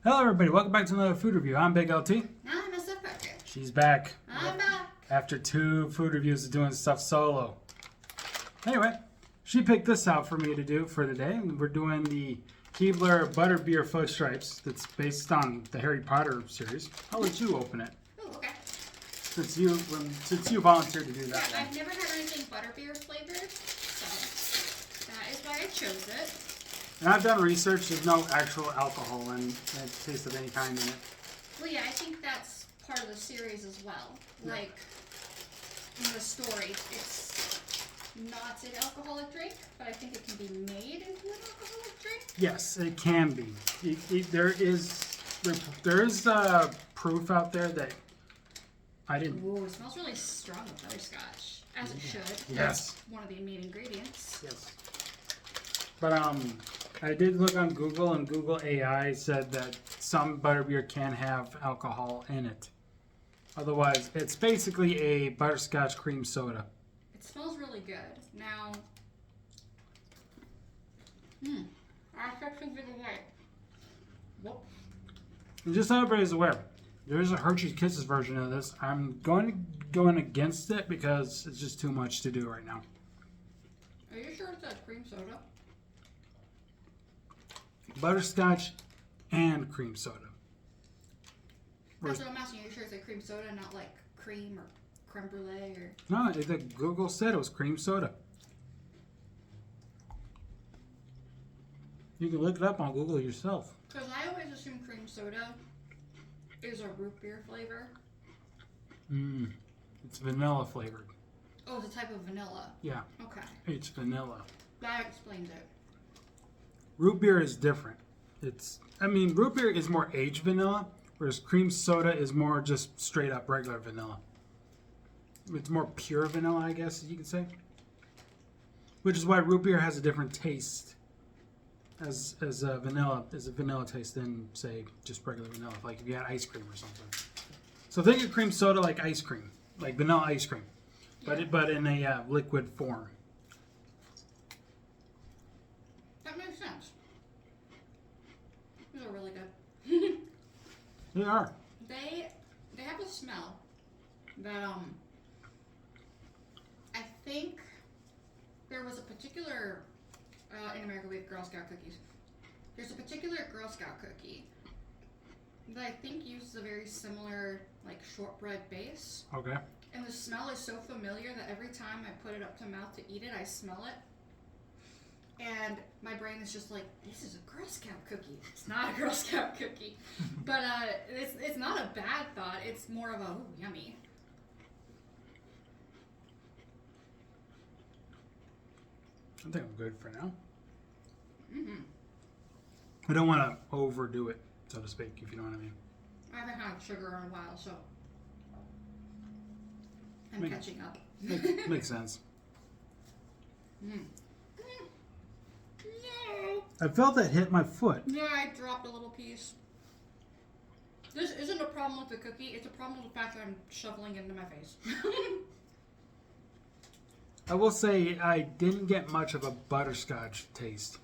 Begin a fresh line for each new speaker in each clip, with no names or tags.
Hello everybody, welcome back to another food review. I'm BigLT.
I'm SFParker.
She's back.
I'm back.
After 2 food reviews of doing stuff solo. Anyway, she picked this out for me to do for today. We're doing the Kebler Butterbeer Fudge Stripes that's based on the Harry Potter series. I'll let you open it.
Oh, okay.
Since you volunteered to do that
Yeah,
one.
I've never had anything butterbeer flavored, so that is why I chose it.
And I've done research, there's no actual alcohol and taste of any kind in it.
Well, yeah, I think that's part of the series as well.
Yeah.
Like, in the story, it's not an alcoholic drink, but I think it can be made into an alcoholic drink.
Yes, it can be. There is proof out there that I didn't.
Ooh, it smells really strong with butterscotch, as it should.
Yes.
That's one of the main ingredients.
Yes. But I did look on Google, and Google AI said that some butterbeer can have alcohol in it. Otherwise, it's basically a butterscotch cream soda.
It smells really good. Now, our section's in the way. Whoop.
And just so everybody's aware, there's a Hershey's Kisses version of this. I'm going against it because it's just too much to do right now.
Are you sure it's a cream soda?
Butterscotch and cream soda.
That's what I'm asking. Are you sure it's a cream soda, not like cream or creme brulee or?
No, Google said it was cream soda. You can look it up on Google yourself.
Because I always assume cream soda is a root beer flavor.
It's vanilla flavored.
Oh, it's a type of vanilla.
Yeah,
Okay,
it's vanilla.
that explains it.
Root beer is different. Root beer is more aged vanilla, whereas cream soda is more just straight up regular vanilla. It's more pure vanilla, I guess you could say. Which is why root beer has a different taste as a vanilla taste than, say, just regular vanilla. Like if you had ice cream or something. So think of cream soda like ice cream, like vanilla ice cream,
Yeah.
but in a liquid form.
That makes sense. These are really good.
They are.
They have a smell that I think there was a particular in America we have Girl Scout cookies. There's a particular Girl Scout cookie that I think uses a very similar like shortbread base.
Okay.
And the smell is so familiar that every time I put it up to mouth to eat it, I smell it. And my brain is just like, this is a Girl Scout cookie. It's not a Girl Scout cookie. But it's not a bad thought. It's more of a, ooh, yummy.
I think I'm good for now.
Mm-hmm.
I don't want to overdo it, so to speak, if you know what I mean.
I haven't had sugar in a while, so I'm
Make-
catching up.
Makes sense.
Mm. No.
I felt that hit my foot.
Yeah, I dropped a little piece. This isn't a problem with the cookie. It's a problem with the fact that I'm shoveling it into my face.
I will say I didn't get much of a butterscotch taste.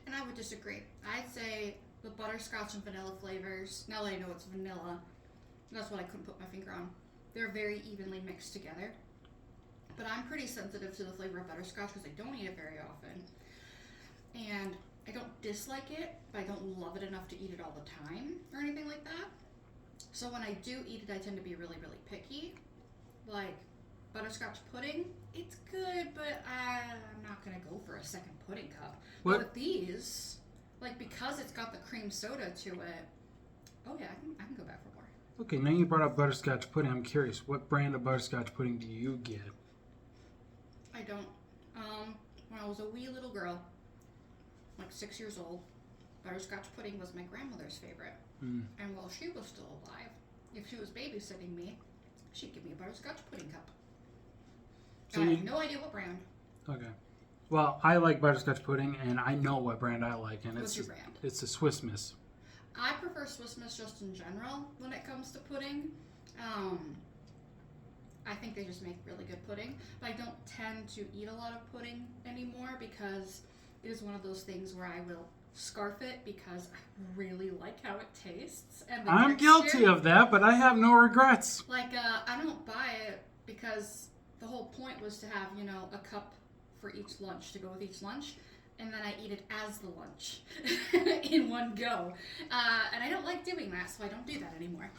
And I would disagree. I'd say the butterscotch and vanilla flavors, now that I know it's vanilla, that's what I couldn't put my finger on. They're very evenly mixed together. But I'm pretty sensitive to the flavor of butterscotch because I don't eat it very often. And I don't dislike it, but I don't love it enough to eat it all the time or anything like that. So when I do eat it, I tend to be really, really picky. Like butterscotch pudding, it's good, but I'm not going to go for a second pudding cup.
What?
But with these, like because it's got the cream soda to it, oh yeah, I can go back for more.
Okay, now you brought up butterscotch pudding. I'm curious, what brand of butterscotch pudding do you get?
I don't. When I was a wee little girl, like 6 years old, butterscotch pudding was my grandmother's favorite.
Mm.
And while she was still alive, if she was babysitting me, she'd give me a butterscotch pudding cup.
So
And I
you-
have no idea what brand.
Okay. Well, I like butterscotch pudding, and I know what brand I like, and
What's your brand?
it's a Swiss Miss.
I prefer Swiss Miss just in general when it comes to pudding. I think they just make really good pudding, but I don't tend to eat a lot of pudding anymore because it is one of those things where I will scarf it because I really like how it tastes. And the
I'm
texture.
guilty of that, but I have no regrets.
Like, I don't buy it because the whole point was to have, a cup for each lunch to go with each lunch. And then I eat it as the lunch in one go. And I don't like doing that, so I don't do that anymore.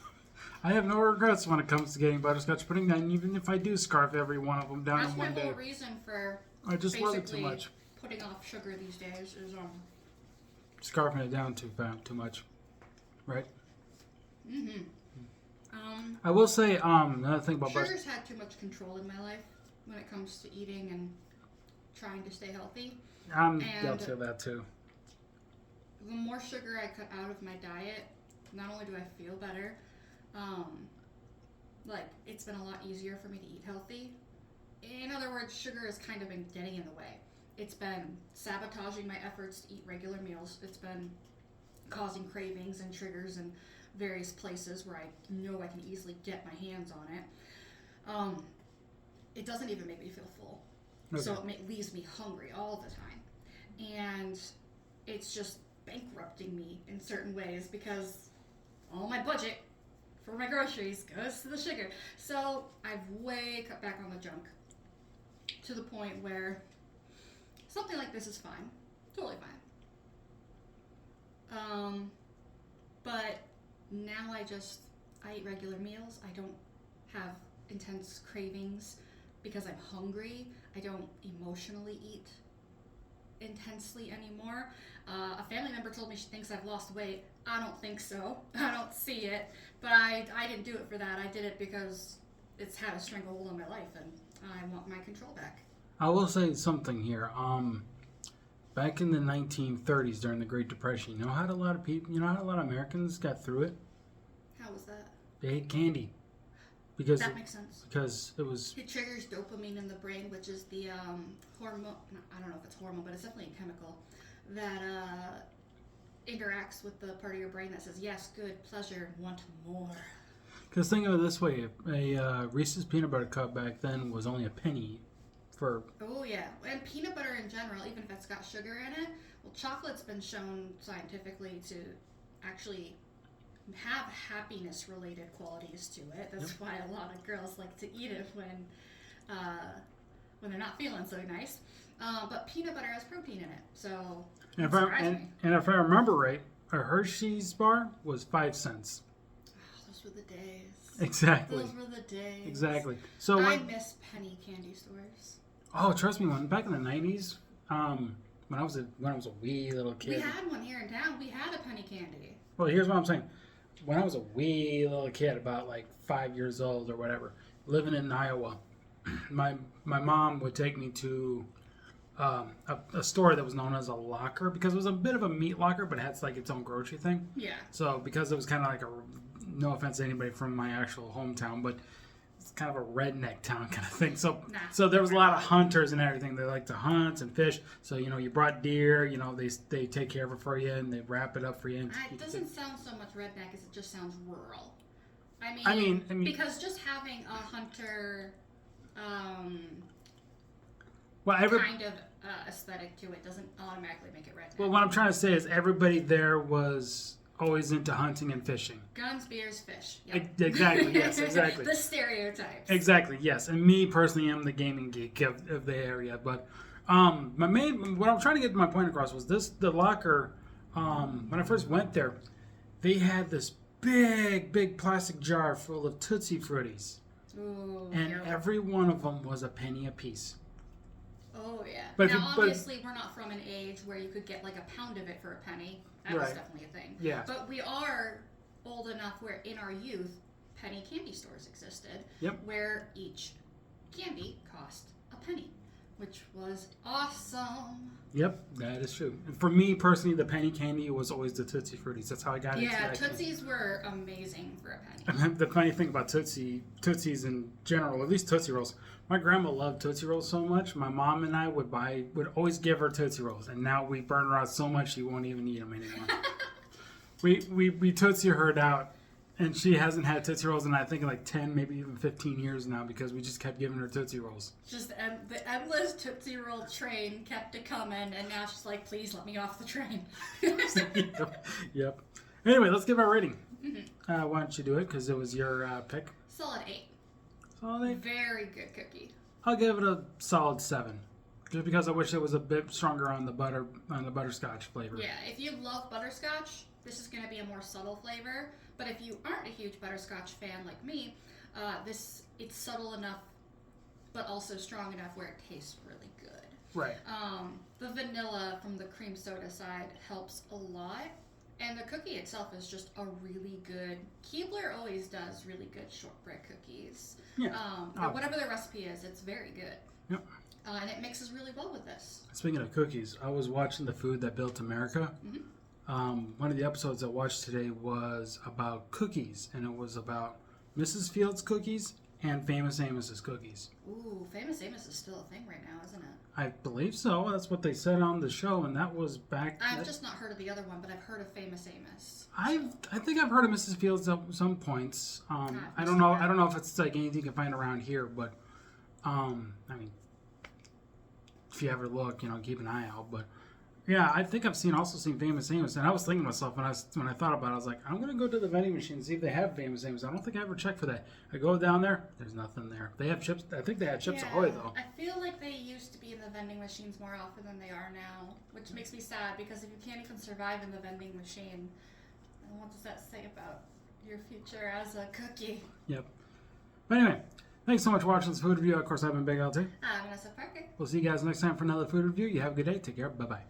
I have no regrets when it comes to getting butterscotch pudding down, even if I do scarf every one of them down
That's
in one
my
day.
whole reason for
I just love it too
basically
much.
putting off sugar these days is
Scarfing it down too much, right?
Mm-hmm.
I will say another thing about
sugar's had too much control in my life when it comes to eating and trying to stay healthy.
I'm guilty of that too.
The more sugar I cut out of my diet, not only do I feel better, it's been a lot easier for me to eat healthy. In other words, sugar has kind of been getting in the way. It's been sabotaging my efforts to eat regular meals. It's been causing cravings and triggers in various places where I know I can easily get my hands on it. It doesn't even make me feel full. Okay. So it leaves me hungry all the time. And it's just bankrupting me in certain ways because all my budget for my groceries goes to the sugar. So I've way cut back on the junk to the point where something like this is fine. Totally fine. But now I eat regular meals. I don't have intense cravings because I'm hungry. I don't emotionally eat intensely anymore. A family member told me she thinks I've lost weight. I don't think so. I don't see it. But I didn't do it for that. I did it because it's had a stranglehold on my life and I want my control back.
I will say something here. Back in the 1930s during the Great Depression, you know how a lot of Americans got through it?
How was that?
They ate candy.
That makes sense.
Because it
triggers dopamine in the brain, which is the hormone. I don't know if it's hormone, but it's definitely a chemical that interacts with the part of your brain that says yes, good, pleasure, want more.
Because think of it this way: a Reese's peanut butter cup back then was only a penny.
Oh yeah, and peanut butter in general, even if it's got sugar in it. Well, chocolate's been shown scientifically to actually have happiness-related qualities to it. That's why a lot of girls like to eat it when they're not feeling so nice. But peanut butter has protein in it, so
and if I remember right, a Hershey's bar was 5 cents.
Oh, those were the days.
Exactly.
Those were the days.
Exactly. So
I miss penny candy stores.
Oh, trust me, back in the 90s, when I was a wee little kid.
We had one here in town. We had a penny candy.
Well, here's what I'm saying. When I was a wee little kid, about like 5 years old or whatever, living in Iowa, my mom would take me to a store that was known as a locker because it was a bit of a meat locker, but it had like its own grocery thing.
Yeah.
So because it was kind of like no offense to anybody from my actual hometown, but it's kind of a redneck town kind of thing. So there was a lot of hunters and everything. They like to hunt and fish. So you brought deer. They take care of it for you and they wrap it up for you. And
it doesn't sound so much redneck as it just sounds rural. I mean, because just having a hunter kind of aesthetic to it doesn't automatically make it redneck.
Well, what I'm trying to say is everybody there was always into hunting and fishing.
Guns, beers, fish. Yep.
Exactly, yes, exactly.
The stereotypes.
Exactly, yes. And me personally am the gaming geek of the area. But what I'm trying to get my point across was the locker, when I first went there, they had this big plastic jar full of Tootsie Fruities.
Ooh,
and every one of them was a penny a piece.
Oh, yeah. But obviously, we're not from an age where you could get like a pound of it for a penny. That was definitely a thing.
Yeah.
But we are old enough where in our youth, penny candy stores existed.
Yep.
Where each candy cost a penny, which was awesome.
Yep, that is true. And for me personally, the penny candy was always the Tootsie Fruities. That's how I got into that.
Yeah, Tootsies were amazing for a penny.
And the funny thing about Tootsies in general, at least Tootsie Rolls, my grandma loved Tootsie Rolls so much. My mom and I would always give her Tootsie Rolls, and now we burn her out so much she won't even eat them anymore. we Tootsie her out, And she hasn't had Tootsie Rolls in, I think, like 10, maybe even 15 years now because we just kept giving her Tootsie Rolls.
Just the endless Tootsie Roll train kept it coming, and now she's like, please let me off the train.
Yep. Anyway, let's give our rating. Why don't you do it? Because it was your pick.
Solid 8.
Solid 8?
Very good cookie.
I'll give it a solid 7. Just because I wish it was a bit stronger on the butterscotch flavor.
Yeah, if you love butterscotch, this is going to be a more subtle flavor. But if you aren't a huge butterscotch fan like me, it's subtle enough, but also strong enough where it tastes really good.
Right.
The vanilla from the cream soda side helps a lot. And the cookie itself is just a really good... Kebler always does really good shortbread cookies.
Yeah.
Whatever the recipe is, it's very good.
Yep.
And it mixes really well with this.
Speaking of cookies, I was watching The Food That Built America. One of the episodes I watched today was about cookies, and it was about Mrs. Fields cookies and Famous Amos's cookies.
Ooh, Famous Amos is still a thing right now, isn't it?
I believe so. That's what they said on the show, and that was back...
I've just not heard of the other one, but I've heard of Famous Amos.
I think I've heard of Mrs. Fields at some points. I don't know if it's like anything you can find around here, but I mean, if you ever look, keep an eye out. But yeah, I think I've also seen Famous Amos, and I was thinking to myself when I thought about it, I was like, I'm gonna go to the vending machine and see if they have Famous Amos. I don't think I ever checked for that. I go down there, there's nothing there. They have chips. I think they had Chips Ahoy though.
I feel like they used to be in the vending machines more often than they are now, which makes me sad because if you can't even survive in the vending machine, then what does that say about your future as a cookie?
Yep. But anyway, thanks so much for watching this food review. Of course, I've been BigLT.
I'm SFParker.
We'll see you guys next time for another food review. You have a good day. Take care. Bye bye.